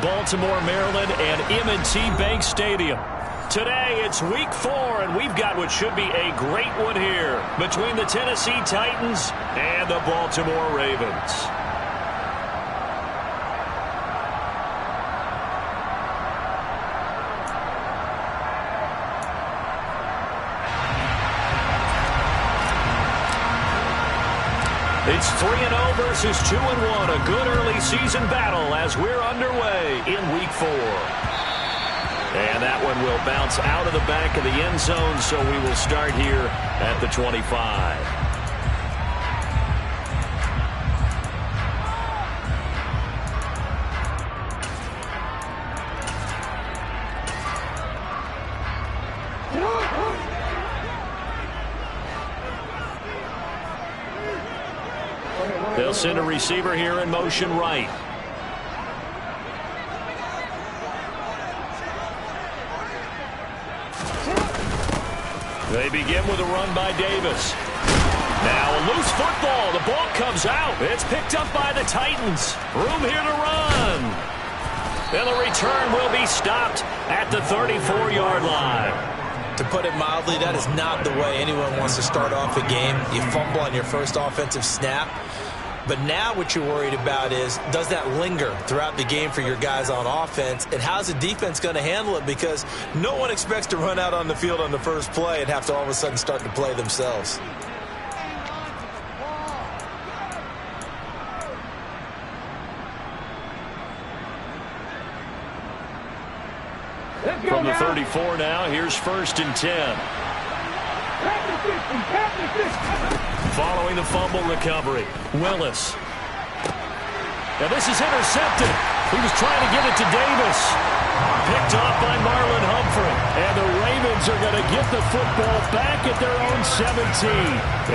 Baltimore, Maryland, and M&T Bank Stadium. Today, it's week 4, and we've got what should be a great one here between the Tennessee Titans and the Baltimore Ravens. It's 3-0 versus 2-1, a good early season battle as we're underway in week 4. And that one will bounce out of the back of the end zone, so we will start here at the 25. They'll send a receiver here in motion right. They begin with a run by Davis. Now a loose football. The ball comes out. It's picked up by the Titans. Room here to run. And the return will be stopped at the 34-yard line. To put it mildly, that is not the way anyone wants to start off a game. You fumble on your first offensive snap. But now what you're worried about is, does that linger throughout the game for your guys on offense? And how's the defense going to handle it? Because no one expects to run out on the field on the first play and have to all of a sudden start to play themselves. From the 34 now, here's 1st and 10. Following the fumble recovery, Willis. Now this is intercepted. He was trying to get it to Davis. Picked off by Marlon Humphrey. And the Ravens are going to get the football back at their own 17.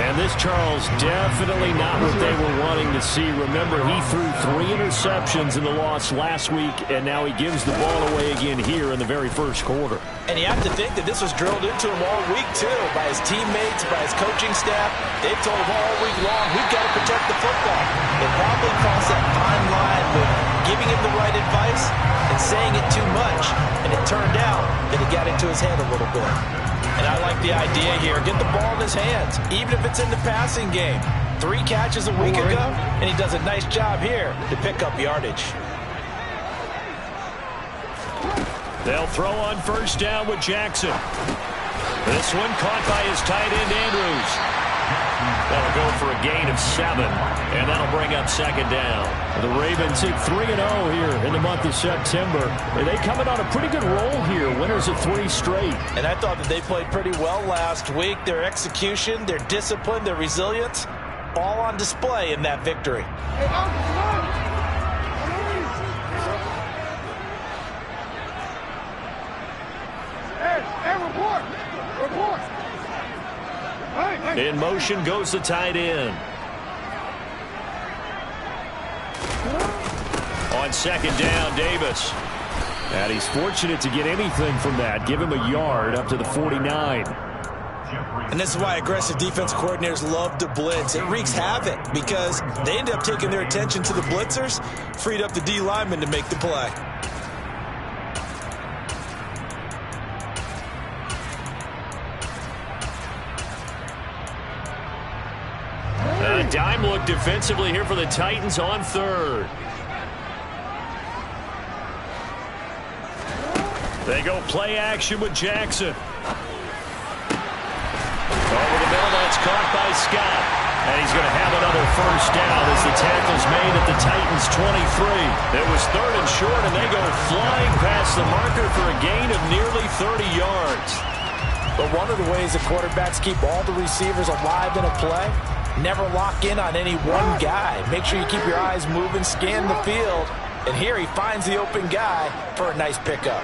And this, Charles, definitely not what they were wanting to see. Remember, he threw 3 interceptions in the loss last week, and now he gives the ball away again here in the very first quarter. And you have to think that this was drilled into him all week, too, by his teammates, by his coaching staff. They've told him all week long, we've got to protect the football. It probably crossed that fine line with giving him the right advice and saying it too much. And it turned out that it got into his head a little bit. And I like the idea here. Get the ball in his hands, even if it's in the passing game. 3 catches a week ago, and he does a nice job here to pick up yardage. They'll throw on 1st down with Jackson. This one caught by his tight end, Andrews. That'll go for a gain of 7, and that'll bring up 2nd down. The Ravens take 3-0 here in the month of September. And they coming on a pretty good roll here, winners of 3 straight. And I thought that they played pretty well last week. Their execution, their discipline, their resilience, all on display in that victory. In motion goes the tight end. On 2nd down, Davis. And he's fortunate to get anything from that. Give him a yard up to the 49. And this is why aggressive defensive coordinators love to blitz. It wreaks havoc because they end up taking their attention to the blitzers, freed up the D lineman to make the play. A dime look defensively here for the Titans on 3rd. They go play action with Jackson. Over the middle, that's caught by Scott. And he's going to have another 1st down as the tackle's made at the Titans' 23. It was 3rd and short, and they go flying past the marker for a gain of nearly 30 yards. But one of the ways the quarterbacks keep all the receivers alive in a play, never lock in on any one guy. Make sure you keep your eyes moving, scan the field. And here he finds the open guy for a nice pickup.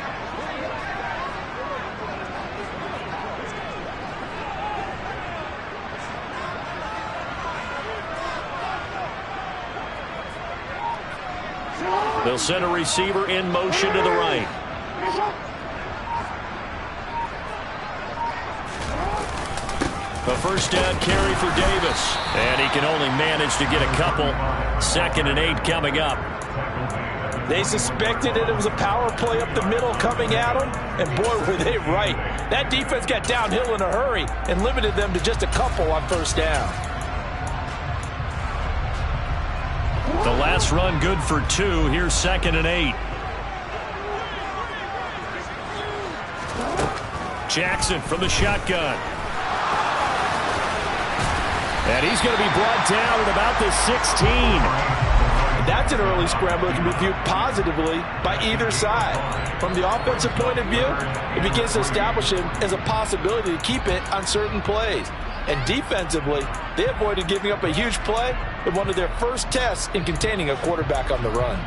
They'll send a receiver in motion to the right. A 1st down carry for Davis. And he can only manage to get a couple. 2nd and 8 coming up. They suspected it was a power play up the middle coming at them, and boy, were they right. That defense got downhill in a hurry and limited them to just a couple on first down. The last run good for 2. Here's 2nd and 8. Jackson from the shotgun. And he's going to be brought down at about the 16. And that's an early scramble that can be viewed positively by either side. From the offensive point of view, it begins to establish him as a possibility to keep it on certain plays. And defensively, they avoided giving up a huge play in one of their first tests in containing a quarterback on the run.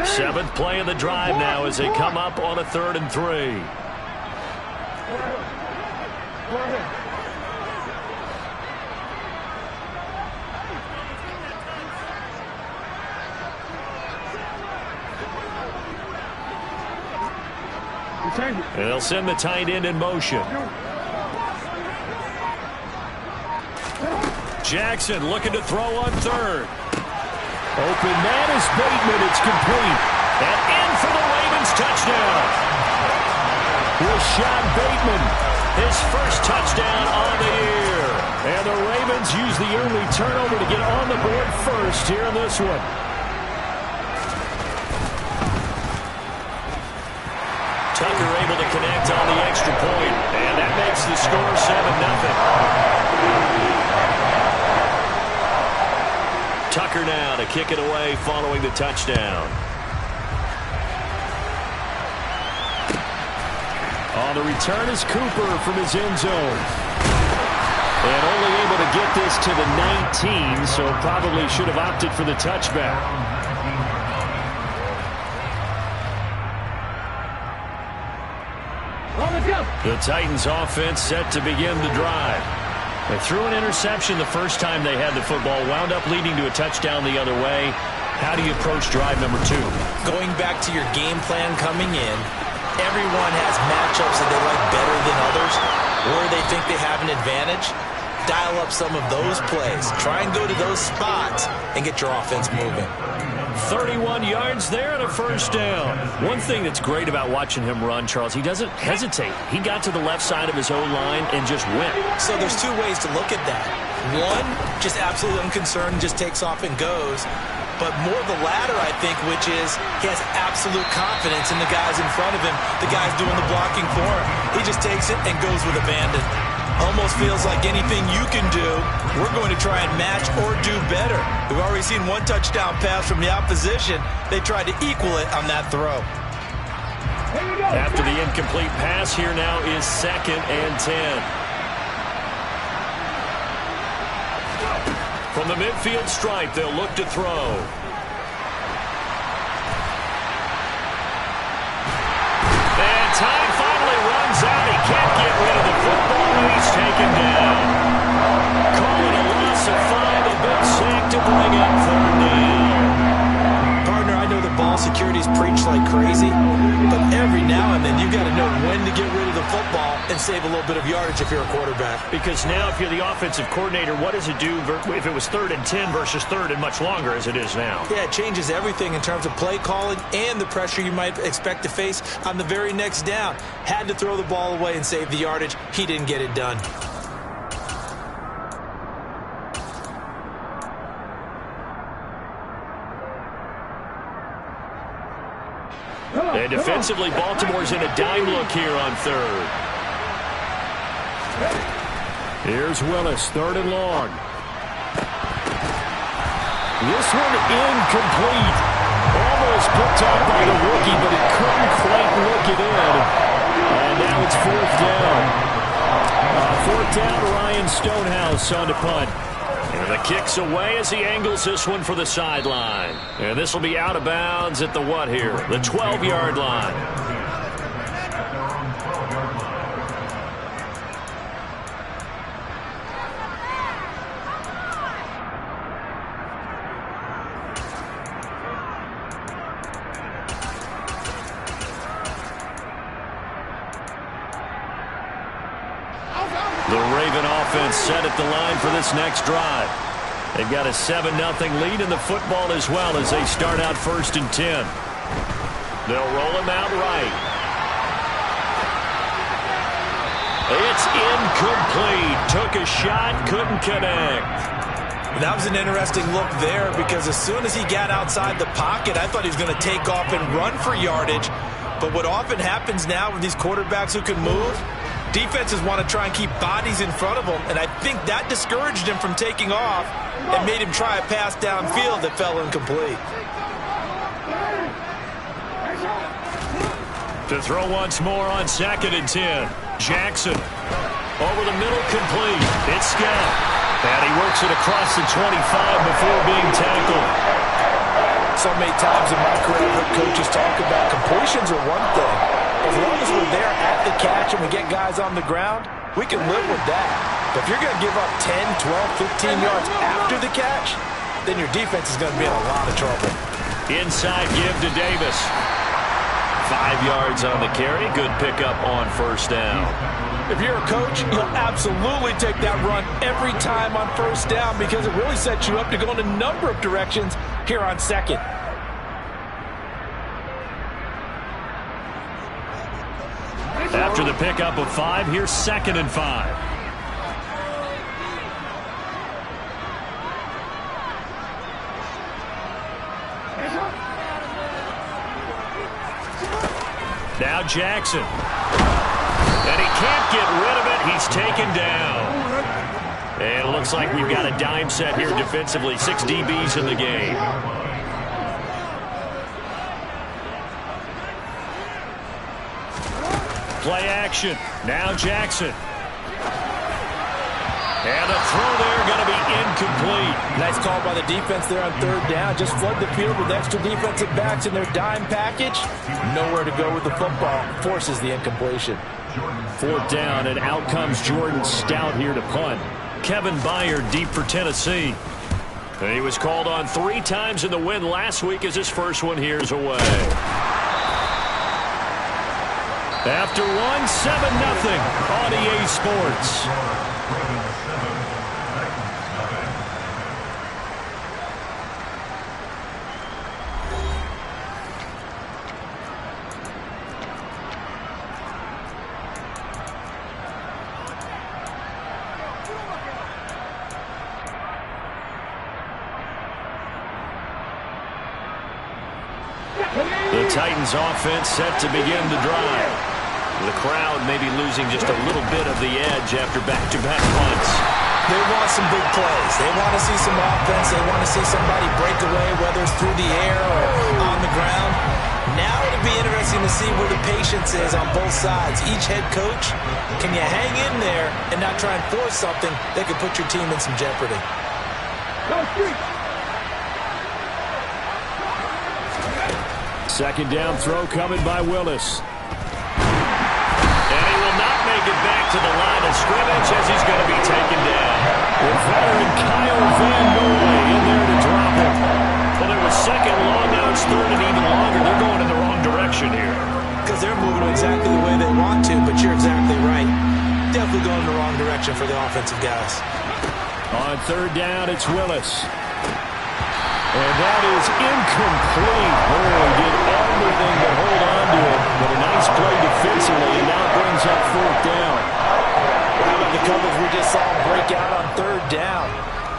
Seventh play of the drive now as they come up on a 3rd and 3. And they'll send the tight end in motion. Jackson looking to throw on 3rd. Open man is Bateman. It's complete. And in for the Ravens touchdown. Rashad Bateman, his first touchdown on the year. And the Ravens use the early turnover to get on the board first here in this one. Tucker able to connect on the extra point. And that makes the score 7-0. Tucker now to kick it away following the touchdown. On the return is Cooper from his end zone. And only able to get this to the 19, so probably should have opted for the touchback. The Titans offense set to begin the drive. They threw an interception the first time they had the football, wound up leading to a touchdown the other way. How do you approach drive number 2? Going back to your game plan coming in, everyone has matchups that they like better than others, where they think they have an advantage. Dial up some of those plays. Try and go to those spots and get your offense moving. 31 yards there and a first down. One thing that's great about watching him run, Charles, he doesn't hesitate. He got to the left side of his own line and just went. So there's 2 ways to look at that. One, just absolutely unconcerned, just takes off and goes. But more the latter, I think, which is he has absolute confidence in the guys in front of him, the guys doing the blocking for him. He just takes it and goes with abandon. Almost feels like anything you can do, we're going to try and match or do better. We've already seen 1 touchdown pass from the opposition. They tried to equal it on that throw. After the incomplete pass, here now is 2nd and 10. From the midfield stripe, they'll look to throw. And time finally runs out. He can't get rid of the football, and he's taken down. Call it a loss of 5, a big sack to bring up 3rd down. Partner, I know that ball security is preached like crazy, but every now and then you've got to know when to get rid of the football and save a little bit of yardage if you're a quarterback. Because now if you're the offensive coordinator, what does it do if it was 3rd and 10 versus 3rd and much longer as it is now? Yeah, it changes everything in terms of play calling and the pressure you might expect to face on the very next down. Had to throw the ball away and save the yardage. He didn't get it done. And defensively, Baltimore's in a dime look here on 3rd. Here's Willis, 3rd and long. This one incomplete. Almost picked up by the rookie, but he couldn't quite look it in. And now it's 4th down. 4th down, Ryan Stonehouse on to punt. And the kick's away as he angles this one for the sideline. And this will be out of bounds at the what here? The 12-yard line. The break-even offense set at the line for this next drive. They've got a 7-0 lead in the football as well as they start out 1st and 10. They'll roll him out right. It's incomplete. Took a shot, couldn't connect. That was an interesting look there because as soon as he got outside the pocket, I thought he was going to take off and run for yardage. But what often happens now with these quarterbacks who can move, defenses want to try and keep bodies in front of them, and I think that discouraged him from taking off and made him try a pass downfield that fell incomplete. To throw once more on 2nd and 10. Jackson. Over the middle, complete. It's Scott. And he works it across the 25 before being tackled. So many times in my career, I've heard coaches talk about completions are one thing. As long as we're there at the catch and we get guys on the ground, we can live with that. But if you're going to give up 10, 12, 15 yards after the catch, then your defense is going to be in a lot of trouble. Inside give to Davis. 5 yards on the carry. Good pickup on 1st down. If you're a coach, you'll absolutely take that run every time on 1st down because it really sets you up to go in a number of directions here on 2nd. After the pickup of 5, here's 2nd and 5. Now Jackson. And he can't get rid of it. He's taken down. And it looks like we've got a dime set here defensively. 6 DBs in the game. Play action. Now Jackson. And the throw there going to be incomplete. Nice call by the defense there on 3rd down. Just flood the field with extra defensive backs in their dime package. Nowhere to go with the football. Forces the incompletion. 4th down, and out comes Jordan Stout here to punt. Kevin Byard deep for Tennessee. And he was called on 3 times in the win last week as his first one here's away. After 1, 7-0 on EA Sports. The Titans offense set to begin the drive. The crowd may be losing just a little bit of the edge after back-to-back punts. They want some big plays. They want to see some offense. They want to see somebody break away, whether it's through the air or on the ground. Now it'll be interesting to see where the patience is on both sides. Each head coach, can you hang in there and not try and force something that could put your team in some jeopardy? Second down throw coming by Willis. And he will not make it back to the line of scrimmage as he's going to be taken down. With veteran Kyle Van Noy in there to drop him. Well, there was 2nd long, now it's 3rd and even longer. They're going in the wrong direction here. Because they're moving exactly the way they want to, but you're exactly right. Definitely going in the wrong direction for the offensive guys. On 3rd down, it's Willis. And that is incomplete. Boy, did everything but hold on to it. But a nice play defensively, and now brings up 4th down. How about the coverage we just saw break out on 3rd down?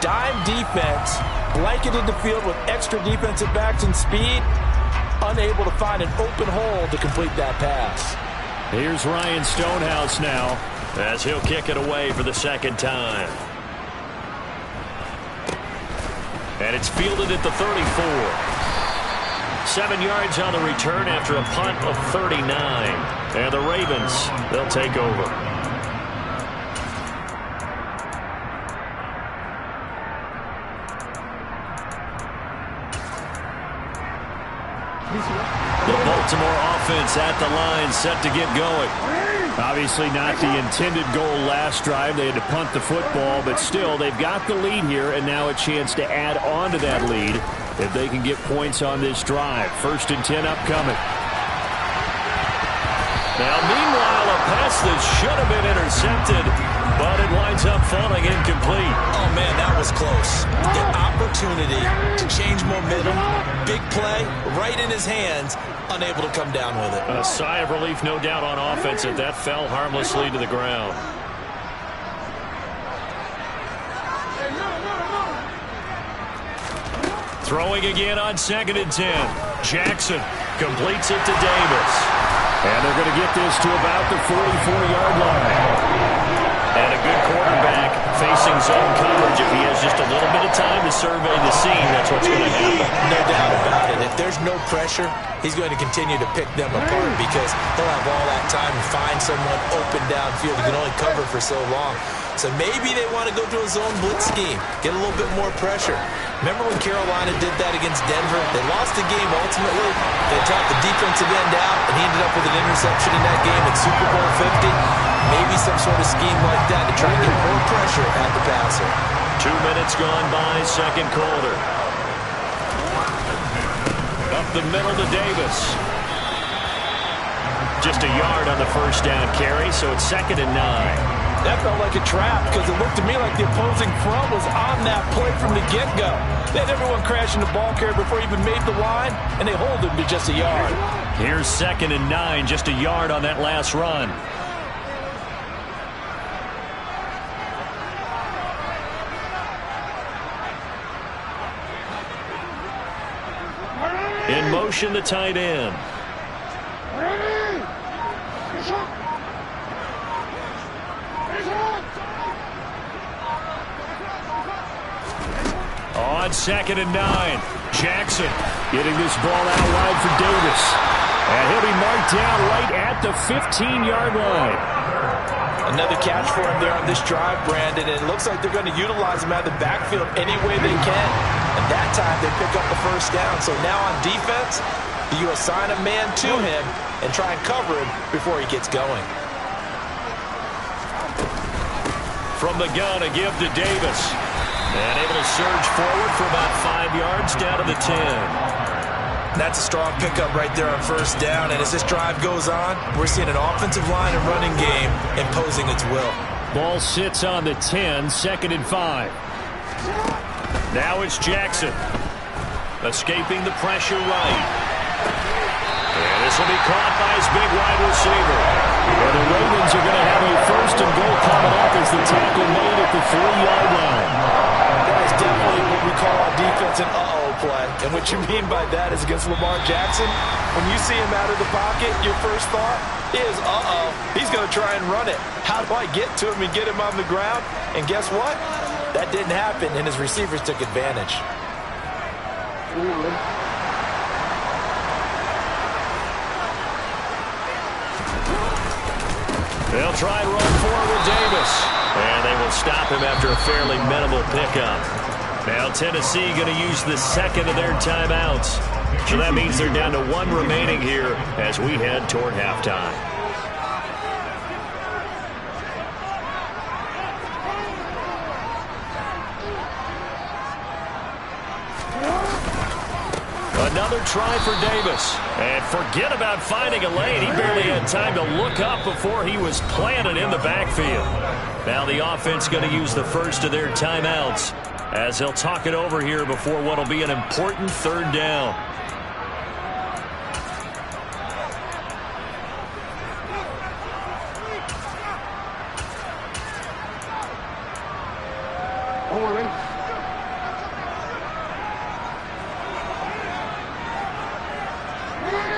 Dime defense, blanketed the field with extra defensive backs and speed, unable to find an open hole to complete that pass. Here's Ryan Stonehouse now, as he'll kick it away for the 2nd time. And it's fielded at the 34. 7 yards on the return after a punt of 39. And the Ravens, they'll take over. The Baltimore offense at the line, set to get going. Obviously not the intended goal last drive. They had to punt the football, but still, they've got the lead here, and now a chance to add on to that lead if they can get points on this drive. 1st and 10 upcoming. Now, meanwhile, a pass that should have been intercepted But it winds up falling incomplete. Oh, man, that was close. The opportunity to change momentum, big play, right in his hands, unable to come down with it. A sigh of relief, no doubt, on offense that that fell harmlessly to the ground. Throwing again on 2nd and 10. Jackson completes it to Davis. And they're going to get this to about the 44-yard line. And a good quarterback facing zone coverage. If he has just a little bit of time to survey the scene, that's what's going to happen. No doubt about it. If there's no pressure, he's going to continue to pick them apart because he'll have all that time to find someone open downfield. He can only cover for so long. So maybe they want to go to a zone blitz scheme, get a little bit more pressure. Remember when Carolina did that against Denver? They lost the game ultimately. They dropped the defensive end out, and he ended up with an interception in that game at Super Bowl 50. Maybe some sort of scheme like that to try and get more pressure at the passer. 2 minutes gone by, second quarter. Up the middle to Davis. Just a yard on the first down carry, so it's 2nd and 9. That felt like a trap because it looked to me like the opposing front was on that play from the get-go. They had everyone crashing the ball carrier before he even made the line, and they hold him to just a yard. Here's 2nd and 9, just a yard on that last run. In motion, the tight end. On 2nd and 9, Jackson getting this ball out wide for Davis. And he'll be marked down right at the 15-yard line. Another catch for him there on this drive, Brandon. And it looks like they're going to utilize him out of the backfield any way they can. And that time they pick up the first down. So now on defense, you assign a man to him and try and cover him before he gets going. From the gun, a give to Davis. And able to surge forward for about 5 yards down to the 10. That's a strong pickup right there on first down. And as this drive goes on, we're seeing an offensive line and running game imposing its will. Ball sits on the 10, 2nd and 5. Now it's Jackson. Escaping the pressure right. And this will be caught by his big wide receiver. And the Ravens are going to have a 1st and goal coming up as the tackle made at the 3-yard line. That is definitely what we call on defense an uh-oh play. And what you mean by that is against Lamar Jackson, when you see him out of the pocket, your first thought is, uh-oh, he's going to try and run it. How do I get to him and get him on the ground? And guess what? That didn't happen, and his receivers took advantage. They'll try and run forward with Davis. And they will stop him after a fairly minimal pickup. Now Tennessee going to use the 2nd of their timeouts. So that means they're down to 1 remaining here as we head toward halftime. Another try for Davis. And forget about finding a lane. He barely had time to look up before he was planted in the backfield. Now the offense going to use the 1st of their timeouts as they'll talk it over here before what will be an important 3rd down.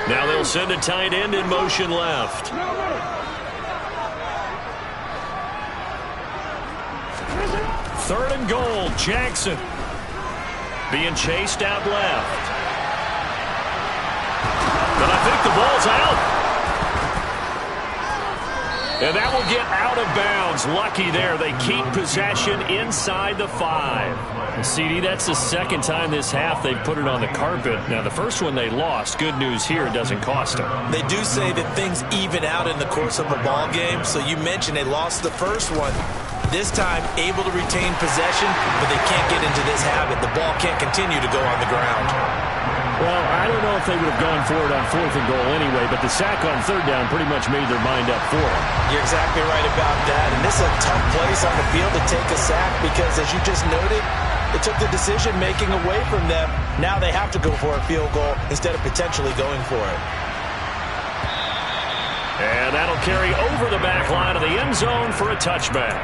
Now they'll send a tight end in motion left. 3rd and goal, Jackson. Being chased out left. But I think the ball's out. And that will get out of bounds. Lucky there. They keep possession inside the 5. CD, that's the 2nd time this half they've put it on the carpet. Now, the first one they lost. Good news here, it doesn't cost them. They do say that things even out in the course of a ball game. So you mentioned they lost the first one. This time, able to retain possession, but they can't get into this habit. The ball can't continue to go on the ground. Well, I don't know if they would have gone for it on 4th and goal anyway, but the sack on 3rd down pretty much made their mind up for it. You're exactly right about that, and this is a tough place on the field to take a sack because, as you just noted, it took the decision-making away from them. Now they have to go for a field goal instead of potentially going for it. And that'll carry over the back line of the end zone for a touchback.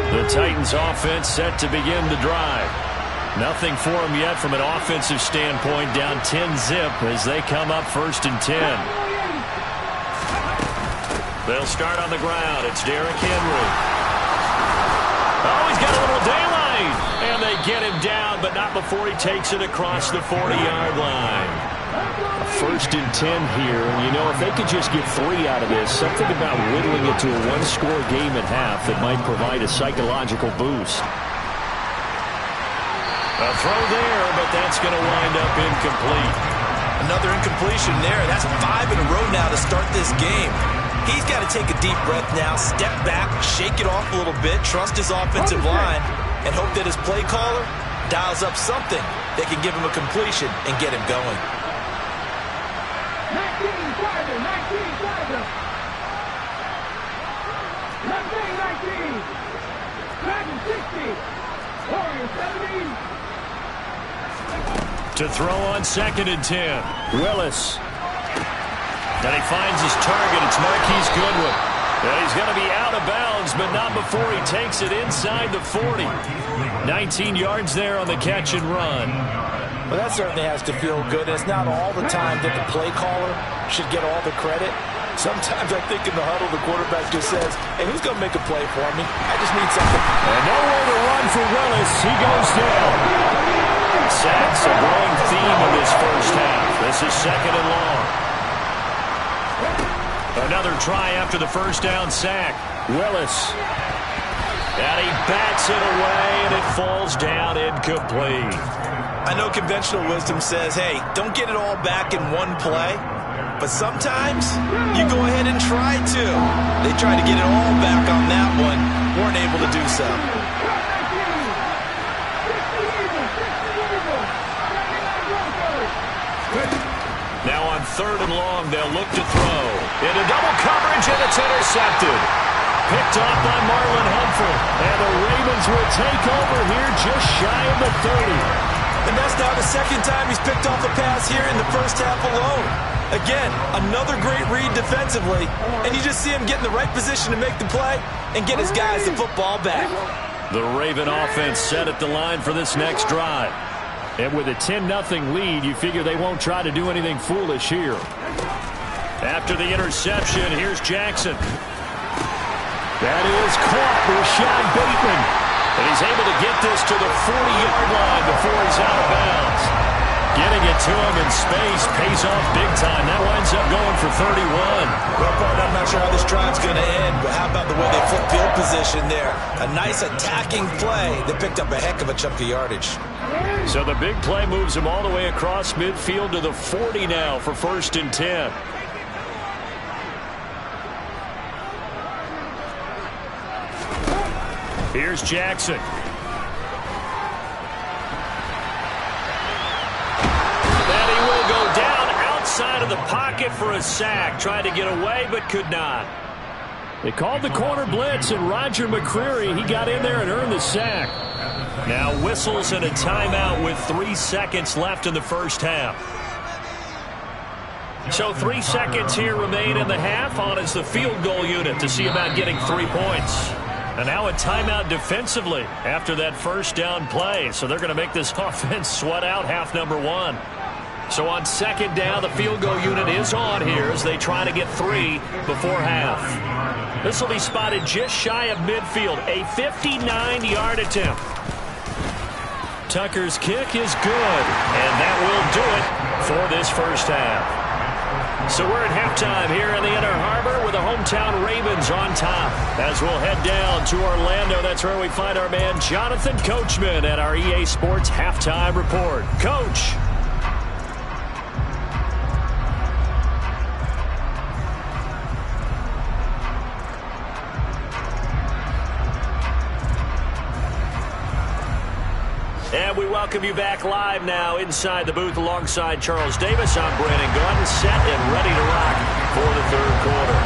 The Titans offense set to begin the drive. Nothing for them yet from an offensive standpoint, down 10-zip as they come up 1st and 10. They'll start on the ground. It's Derrick Henry. Oh, he's got a little daylight. And they get him down, but not before he takes it across the 40-yard line. 1st and 10 here, and you know, if they could just get 3 out of this, something about whittling it to a one-score game at half that might provide a psychological boost. A throw there, but that's going to wind up incomplete. Another incompletion there. That's 5 in a row now to start this game. He's got to take a deep breath now, step back, shake it off a little bit, trust his offensive line, and hope that his play caller dials up something that can give him a completion and get him going. 19 Tiger, 19 Tiger. 19, 19. Madden 60. Warriors 70. To throw on 2nd and 10. Willis. And he finds his target. It's Marquise Goodwin. And he's going to be out of bounds, but not before he takes it inside the 40. 19 yards there on the catch and run. Well, that certainly has to feel good. It's not all the time that the play caller should get all the credit. Sometimes I think in the huddle, the quarterback just says, hey, who's going to make a play for me? I just need something. And nowhere to run for Willis. He goes down. Sacks a growing theme in this first half. This is 2nd and long. Another try after the first down sack. Willis. And he bats it away, and it falls down incomplete. I know conventional wisdom says, hey, don't get it all back in one play. But sometimes you go ahead and try to. They tried to get it all back on that one. Weren't able to do so. Now on 3rd and long, they'll look to throw. Into double coverage, and it's intercepted. Picked off by Marlon Humphrey. And the Ravens will take over here just shy of the 30. And that's now the 2nd time he's picked off a pass here in the first half alone. Again, another great read defensively, and you just see him get in the right position to make the play and get his guys the football back. The Raven offense set at the line for this next drive. And with a 10-0 lead, you figure they won't try to do anything foolish here. After the interception, here's Jackson. That is caught for Rashad Bateman. And he's able to get this to the 40-yard line before he's out of bounds. Getting it to him in space pays off big time. That winds up going for 31. Well, Bart, I'm not sure how this drive's going to end, but how about the way they flip field position there? A nice attacking play that picked up a heck of a chunk of yardage. So the big play moves him all the way across midfield to the 40 now for 1st and 10. Here's Jackson. And he will go down outside of the pocket for a sack. Tried to get away, but could not. They called the corner blitz, and Roger McCreary, he got in there and earned the sack. Now whistles and a timeout with 3 seconds left in the first half. So 3 seconds here remain in the half. On is the field goal unit to see about getting 3 points. And now a timeout defensively after that first down play. So they're going to make this offense sweat out half number 1. So on 2nd down, the field goal unit is on here as they try to get 3 before half. This will be spotted just shy of midfield. A 59-yard attempt. Tucker's kick is good. And that will do it for this first half. So we're at halftime here in the Inner Harbor with the hometown Ravens on top. As we'll head down to Orlando, that's where we find our man Jonathan Coachman at our EA Sports Halftime Report. Coach. welcome you back live now inside the booth alongside Charles Davis. I'm Brandon Gunn, set and ready to rock for the third quarter.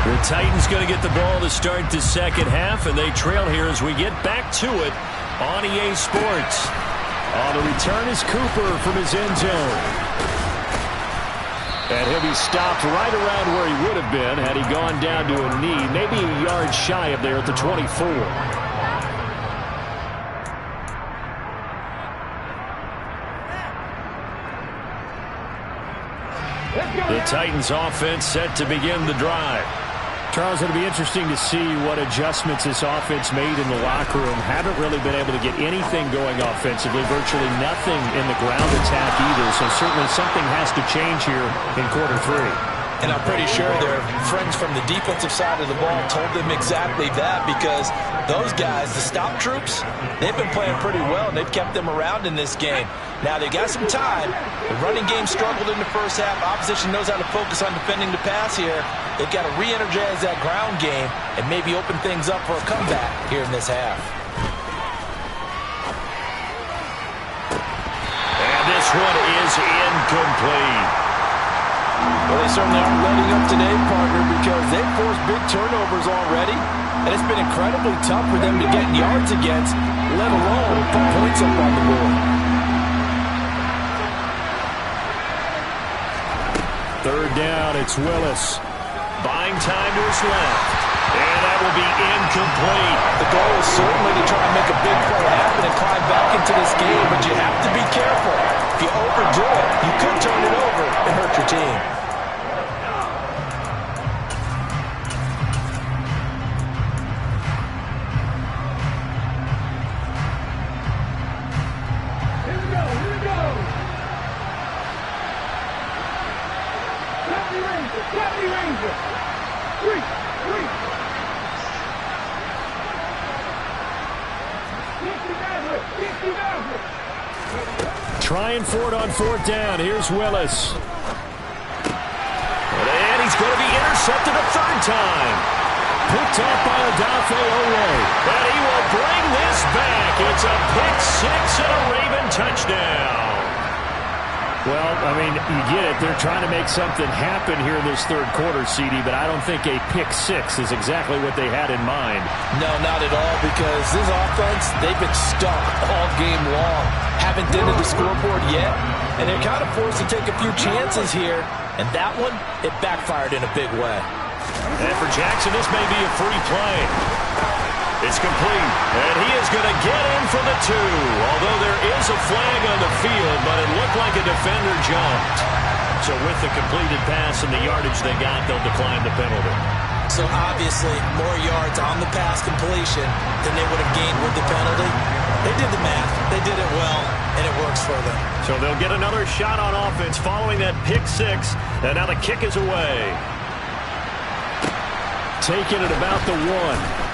The Titans going to get the ball to start the second half, and they trail here as we get back to it on EA Sports. On the return is Cooper from his end zone. And he'll be stopped right around where he would have been had he gone down to a knee, maybe a yard shy of there at the 24. The Titans offense set to begin the drive. Charles, it'll be interesting to see what adjustments this offense made in the locker room. Haven't really been able to get anything going offensively, virtually nothing in the ground attack either. So certainly something has to change here in quarter three. And I'm pretty sure their friends from the defensive side of the ball told them exactly that, because those guys, the stop troops, they've been playing pretty well, and they've kept them around in this game. Now, they got some time. The running game struggled in the first half. Opposition knows how to focus on defending the pass here. They've got to re-energize that ground game and maybe open things up for a comeback here in this half. And this one is incomplete. Well, they certainly aren't letting up today, partner, because they've forced big turnovers already, and it's been incredibly tough for them to get yards against, let alone put points up on the board. Third down, it's Willis. Buying time to his left. And that will be incomplete. The goal is certainly to try and make a big play happen and climb back into this game, but you have to be careful. If you overdo it, you could turn it over and hurt your team. Here we go, here we go. Copy Ranger. 3. Trying for it on fourth down. Here's Willis. And he's going to be intercepted a third time. Picked up by Odafe Oweh. And he will bring this back. It's a pick six and a Raven touchdown. Well, I mean, you get it. They're trying to make something happen here in this third quarter, CD, but I don't think a pick six is exactly what they had in mind. No, not at all, because this offense, they've been stuck all game long. Haven't dented the scoreboard yet, and they're kind of forced to take a few chances here, and that one, it backfired in a big way. And for Jackson, this may be a free play. It's complete, and he is going to get in for the 2, although there is a flag on the field, but it looked like a defender jumped. So with the completed pass and the yardage they got, they'll decline the penalty. So obviously, more yards on the pass completion than they would have gained with the penalty. They did the math. They did it well, and it works for them. So they'll get another shot on offense following that pick six, and now the kick is away. Taking it about the 1.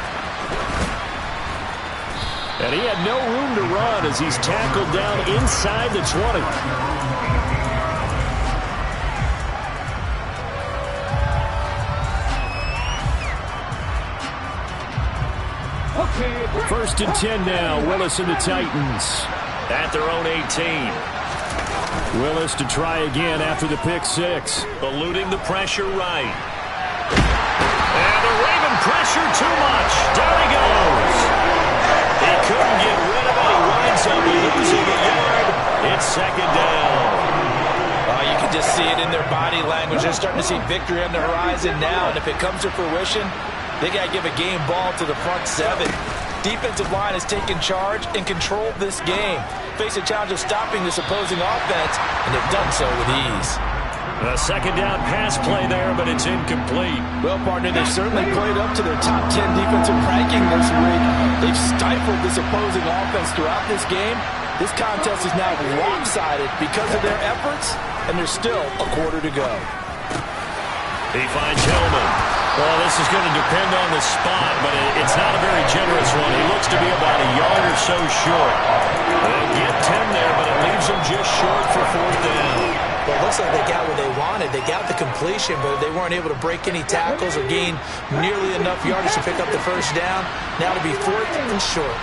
And he had no room to run as he's tackled down inside the 20. First and 10 now. Willis and the Titans at their own 18. Willis to try again after the pick six. Eluding the pressure right. And the Raven pressure too much. Down he goes. He couldn't get rid of it. He winds up losing a yard. It's second down. You can just see it in their body language. They're starting to see victory on the horizon now, and if it comes to fruition, they got to give a game ball to the front 7. Defensive line has taken charge and controlled this game. Face a challenge of stopping this opposing offense, and they've done so with ease. A second down pass play there, but it's incomplete. Well, partner, they've certainly played up to their top 10 defensive ranking this week. They've stifled this opposing offense throughout this game. This contest is now lopsided because of their efforts, and there's still a quarter to go. He finds Hillman. Well, this is going to depend on the spot, but it's not a very generous one. He looks to be about a yard or so short. They'll get 10 there, but it leaves them just short for fourth down. Well, it looks like they got what they wanted. They got the completion, but they weren't able to break any tackles or gain nearly enough yardage to pick up the first down. Now to be fourth and short.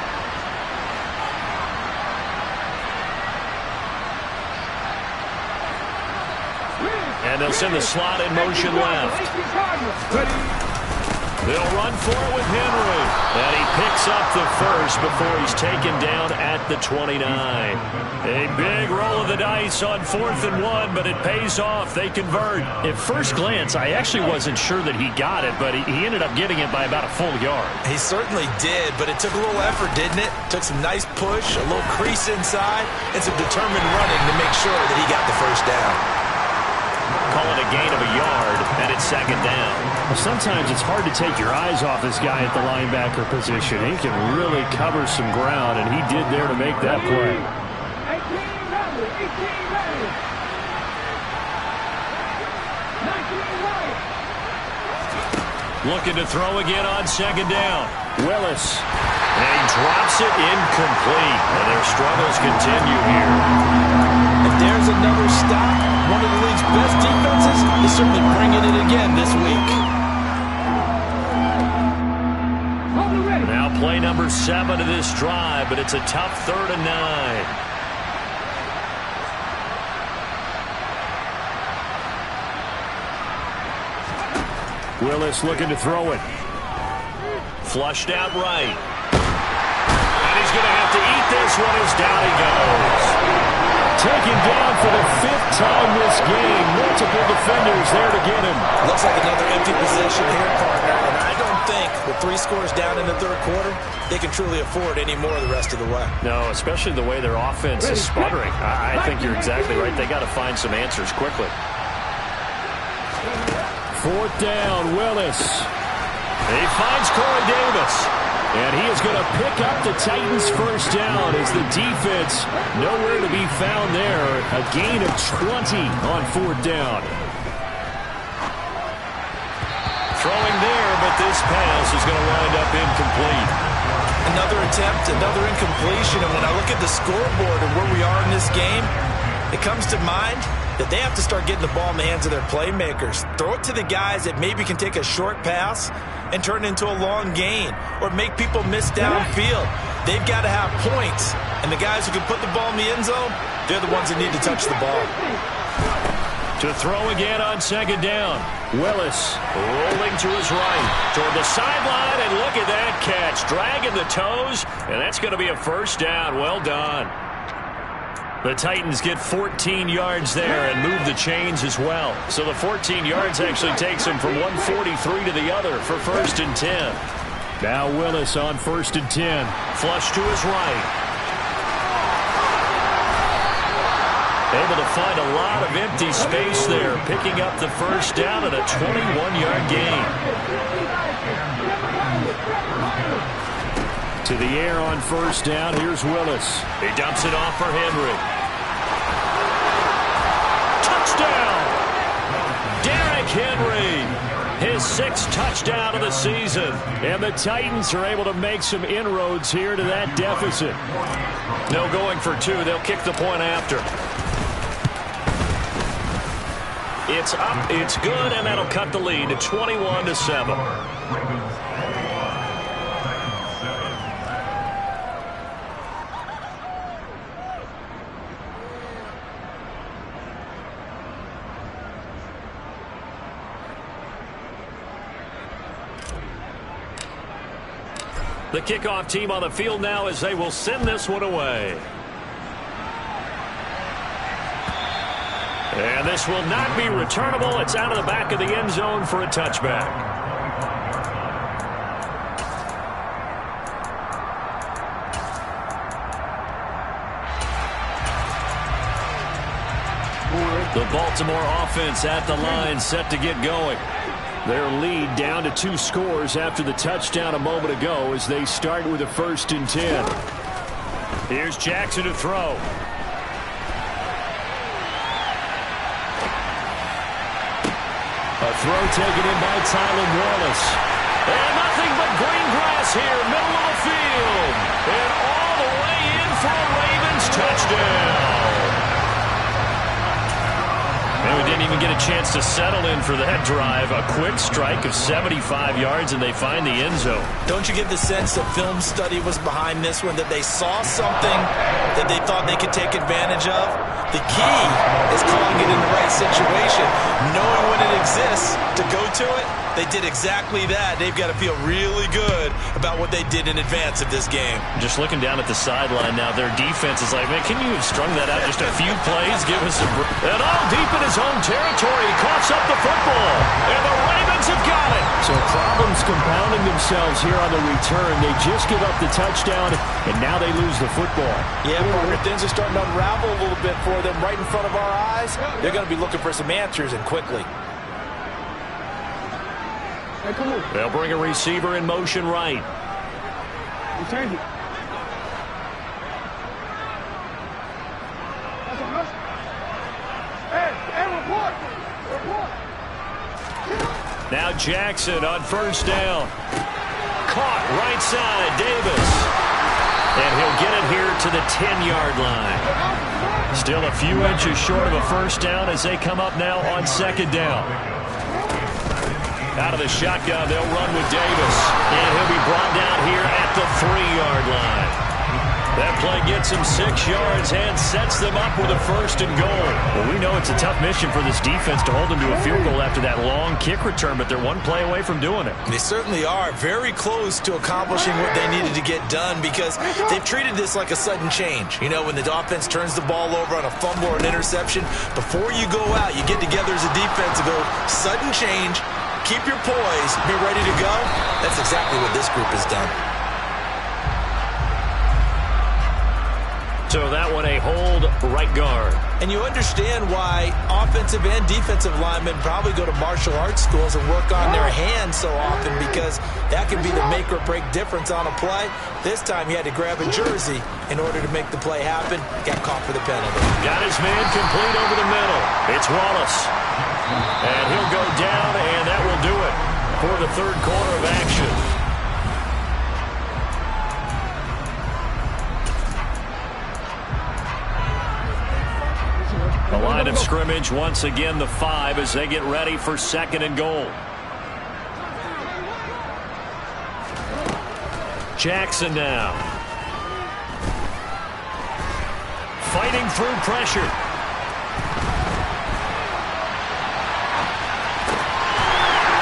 And they'll send the slot in motion left. They'll run for it with Henry. And he picks up the first before he's taken down at the 29. A big roll of the dice on 4th and 1, but it pays off. They convert. At first glance, I actually wasn't sure that he got it, but he ended up getting it by about a full yard. He certainly did, but it took a little effort, didn't it? Took some nice push, a little crease inside, and some determined running to make sure that he got the first down. Call it a gain of a yard, and it's 2nd down. Well, sometimes it's hard to take your eyes off this guy at the linebacker position. He can really cover some ground, and he did there to make that play. 18 ready. 19 right. Looking to throw again on 2nd down. Willis. And he drops it incomplete. And their struggles continue here. If there's another stop, one of the league's best defenses is certainly bringing it again this week. Now play number 7 of this drive, but it's a tough 3rd and 9. Willis looking to throw it. Flushed out right. And he's going to have to eat this one as down he goes. Taken down for the 5th time this game. Multiple defenders there to get him. Looks like another empty possession here, partner. And I don't think with 3 scores down in the 3rd quarter, they can truly afford any more the rest of the way. No, especially the way their offense is sputtering. I think you're exactly right. They got to find some answers quickly. 4th down, Willis. He finds Corey Davis. And he is going to pick up the Titans' first down as the defense nowhere to be found there. A gain of 20 on 4th down. Throwing there, but this pass is going to wind up incomplete. Another attempt, another incompletion. And when I look at the scoreboard and where we are in this game, it comes to mind that they have to start getting the ball in the hands of their playmakers. Throw it to the guys that maybe can take a short pass and turn it into a long gain or make people miss downfield. They've got to have points. And the guys who can put the ball in the end zone, they're the ones that need to touch the ball. To throw again on 2nd down. Willis rolling to his right toward the sideline, and look at that catch. Dragging the toes, and that's going to be a first down. Well done. The Titans get 14 yards there and move the chains as well. So the 14 yards actually takes them from 143 to the other for 1st and 10. Now Willis on 1st and 10. Flush to his right. Able to find a lot of empty space there, picking up the first down and a 21-yard gain. To the air on 1st down. Here's Willis. He dumps it off for Henry. Touchdown! Derrick Henry, his 6th touchdown of the season. And the Titans are able to make some inroads here to that deficit. No going for 2. They'll kick the point after. It's up, it's good, and that'll cut the lead to 21-7. The kickoff team on the field now as they will send this one away. And this will not be returnable. It's out of the back of the end zone for a touchback. The Baltimore offense at the line, set to get going. Their lead down to 2 scores after the touchdown a moment ago as they start with a 1st and 10. Here's Jackson to throw. A throw taken in by Tylan Wallace. And nothing but green grass here, middle of the field. And all the way in for a Ravens touchdown. And we didn't even get a chance to settle in for that drive. A quick strike of 75 yards, and they find the end zone. Don't you get the sense that film study was behind this one, that they saw something that they thought they could take advantage of? The key is calling it in the right situation, knowing when it exists to go to it. They did exactly that. They've got to feel really good about what they did in advance of this game. Just looking down at the sideline now, their defense is like, man, can you have strung that out just a few plays? Give us a break. And all deep in his own territory, he coughs up the football. And the Ravens have got it. So problems compounding themselves here on the return. They just give up the touchdown, and now they lose the football. Yeah, partner, things are starting to unravel a little bit for them right in front of our eyes. They're going to be looking for some answers, and quickly. Hey, come on. They'll bring a receiver in motion right. You change it. That's a rush. Hey, report. Report. Now Jackson on first down. Caught right side, Davis. And he'll get it here to the 10-yard line. Still a few inches short of a first down as they come up now on second down. Out of the shotgun, they'll run with Davis. And he'll be brought down here at the 3-yard line. That play gets him 6 yards and sets them up with a first and goal. Well, we know it's a tough mission for this defense to hold them to a field goal after that long kick return, but they're one play away from doing it. They certainly are very close to accomplishing what they needed to get done because they've treated this like a sudden change. You know, when the offense turns the ball over on a fumble or an interception, before you go out, you get together as a defense and go, sudden change, keep your poise, be ready to go. That's exactly what this group has done. So that one a hold right guard. And you understand why offensive and defensive linemen probably go to martial arts schools and work on their hands so often, because that can be the make or break difference on a play. This time he had to grab a jersey in order to make the play happen. Got caught for the penalty. Got his man complete over the middle. It's Wallace. And he'll go down, and that will do it for the third quarter of action. The line of scrimmage, once again, the 5 as they get ready for second and goal. Jackson now. Fighting through pressure.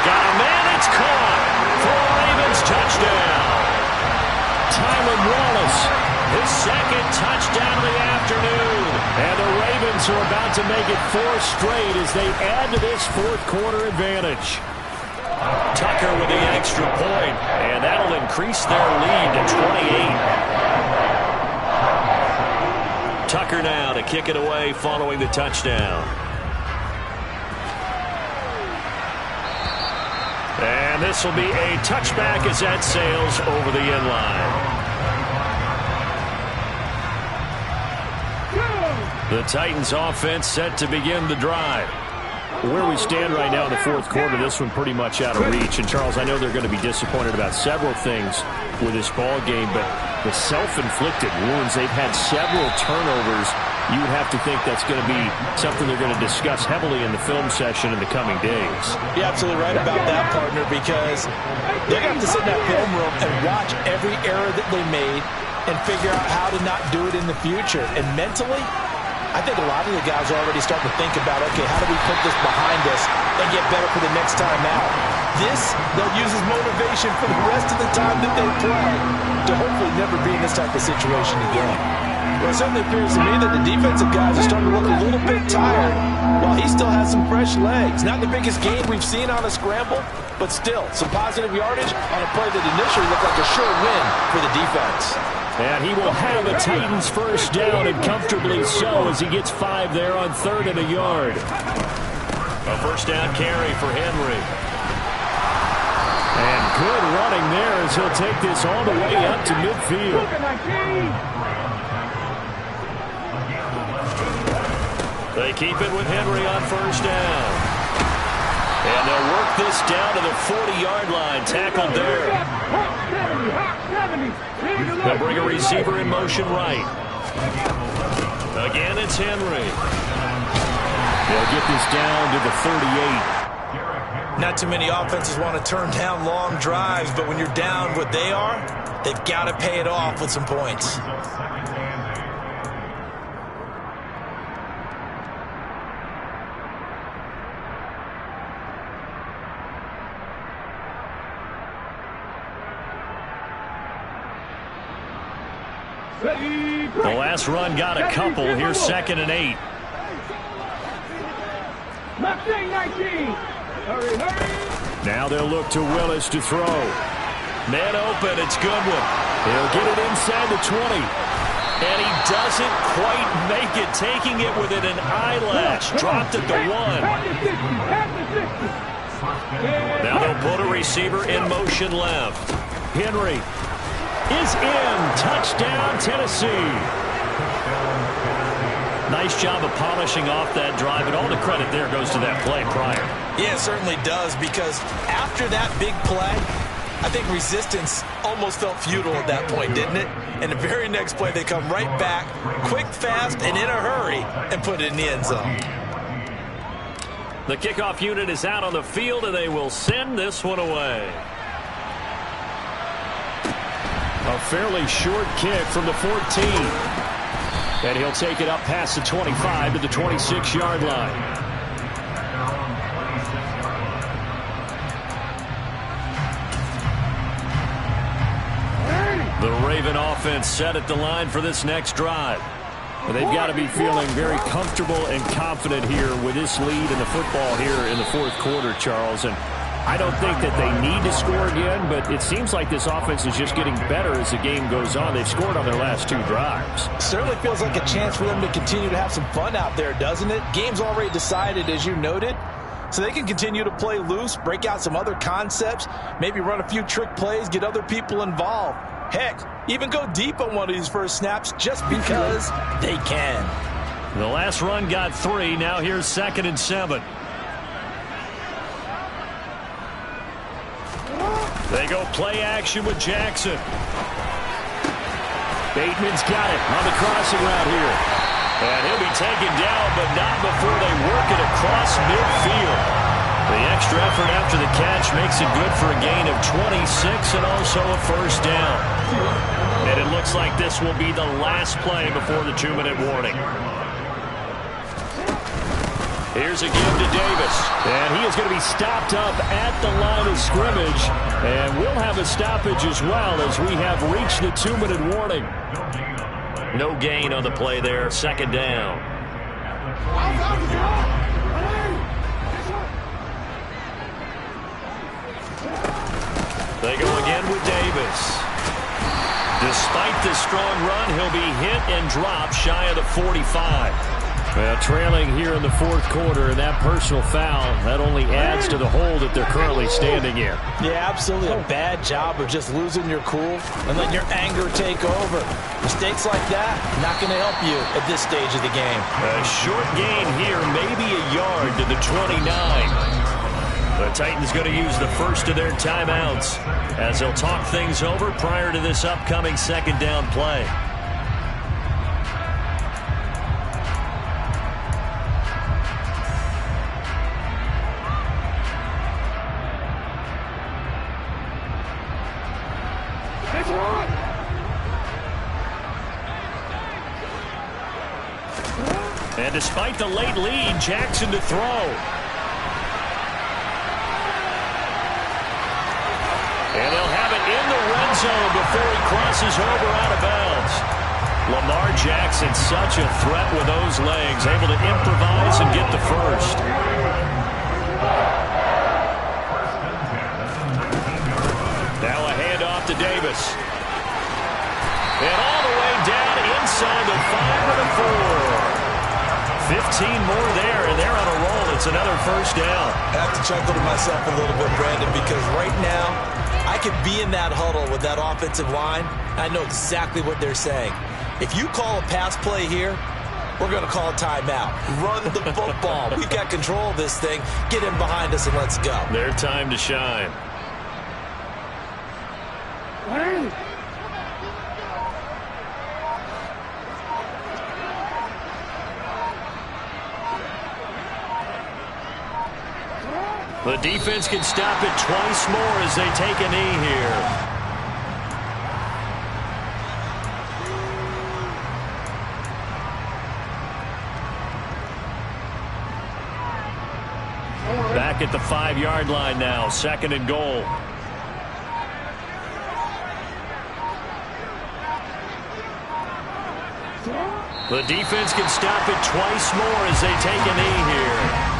Got a man, it's caught for a Ravens touchdown. Tylan Wallace, his second touchdown of the afternoon. And the Ravens are about to make it 4 straight as they add to this fourth quarter advantage. Tucker with the extra point, and that'll increase their lead to 28. Tucker now to kick it away following the touchdown. And this will be a touchback as that sails over the end line. The Titans offense set to begin the drive. Where we stand right now in the fourth quarter, this one pretty much out of reach. And, Charles, I know they're going to be disappointed about several things with this ball game, but the self-inflicted wounds, they've had several turnovers. You would have to think that's going to be something they're going to discuss heavily in the film session in the coming days. You're absolutely right about that, partner, because they're going to have to sit in that film room and watch every error that they made and figure out how to not do it in the future. And mentally, I think a lot of the guys are already starting to think about, okay, how do we put this behind us and get better for the next time out? This, they'll use as motivation for the rest of the time that they play to hopefully never be in this type of situation again. Well, it certainly appears to me that the defensive guys are starting to look a little bit tired while he still has some fresh legs. Not the biggest game we've seen on a scramble, but still some positive yardage on a play that initially looked like a sure win for the defense. And he will have the Titans first down, and comfortably so, as he gets 5 there on 3rd and a yard. A first down carry for Henry. And good running there as he'll take this all the way up to midfield. They keep it with Henry on first down. And they'll work this down to the 40-yard line. Tackled there. They'll bring a receiver in motion right. Again, it's Henry. They'll get this down to the 38. Not too many offenses want to turn down long drives, but when you're down what they are, they've got to pay it off with some points. The last run got a couple. Here's 2nd and 8. 19. Hurry. Now they'll look to Willis to throw. Man open. It's Goodwin. He'll get it inside the 20. And he doesn't quite make it, taking it within an eyelash. Dropped at the 1. Now they'll put a receiver in motion left. Henry is in. Touchdown, Tennessee. Nice job of polishing off that drive, and all the credit there goes to that play prior. Yeah, it certainly does, because after that big play, I think resistance almost felt futile at that point, didn't it? And the very next play, they come right back, quick, fast, and in a hurry, and put it in the end zone. The kickoff unit is out on the field, and they will send this one away. A fairly short kick from the 14. And he'll take it up past the 25 to the 26-yard line. The Raven offense set at the line for this next drive. But they've got to be feeling very comfortable and confident here with this lead in the football here in the fourth quarter, Charles. And I don't think that they need to score again, but it seems like this offense is just getting better as the game goes on. They've scored on their last 2 drives. Certainly feels like a chance for them to continue to have some fun out there, doesn't it? Game's already decided, as you noted, so they can continue to play loose, break out some other concepts, maybe run a few trick plays, get other people involved. Heck, even go deep on one of these first snaps just because they can. The last run got 3. Now here's 2nd and 7. They go play action with Jackson. Bateman's got it on the crossing route here. And he'll be taken down, but not before they work it across midfield. The extra effort after the catch makes it good for a gain of 26 and also a first down. And it looks like this will be the last play before the 2-minute warning. Here's a give to Davis. And he is going to be stopped up at the line of scrimmage. And we'll have a stoppage as well as we have reached the 2-minute warning. No gain on the play there. 2nd down. They go again with Davis. Despite this strong run, he'll be hit and dropped shy of the 45. Well, trailing here in the fourth quarter, and that personal foul, that only adds to the hole that they're currently standing in. Yeah, absolutely a bad job of just losing your cool and letting your anger take over. Mistakes like that, not going to help you at this stage of the game. A short gain here, maybe a yard to the 29. The Titans going to use the first of their timeouts as they'll talk things over prior to this upcoming 2nd down play. And despite the late lead, Jackson to throw. And they'll have it in the red zone before he crosses over out of bounds. Lamar Jackson, such a threat with those legs, able to improvise and get the first. Now a handoff to Davis. And all the way down inside the 5 and a 4. 15 more there, and they're on a roll. It's another first down. I have to chuckle to myself a little bit, Brandon, because right now I could be in that huddle with that offensive line. I know exactly what they're saying. If you call a pass play here, we're going to call a timeout. Run the football. We've got control of this thing. Get in behind us and let's go. Their time to shine. The defense can stop it twice more as they take a knee here. Back at the 5-yard line now, 2nd and goal. The defense can stop it twice more as they take a knee here.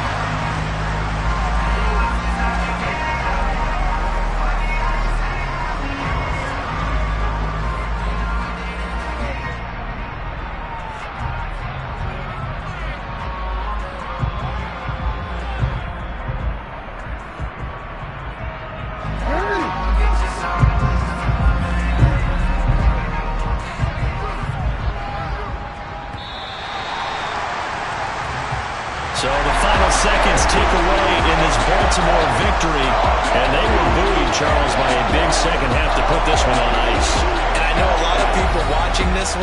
So the final seconds tick away in this Baltimore victory, and they were buoyed, Charles, by a big second half to put this one on ice. And I know a lot of people watching this one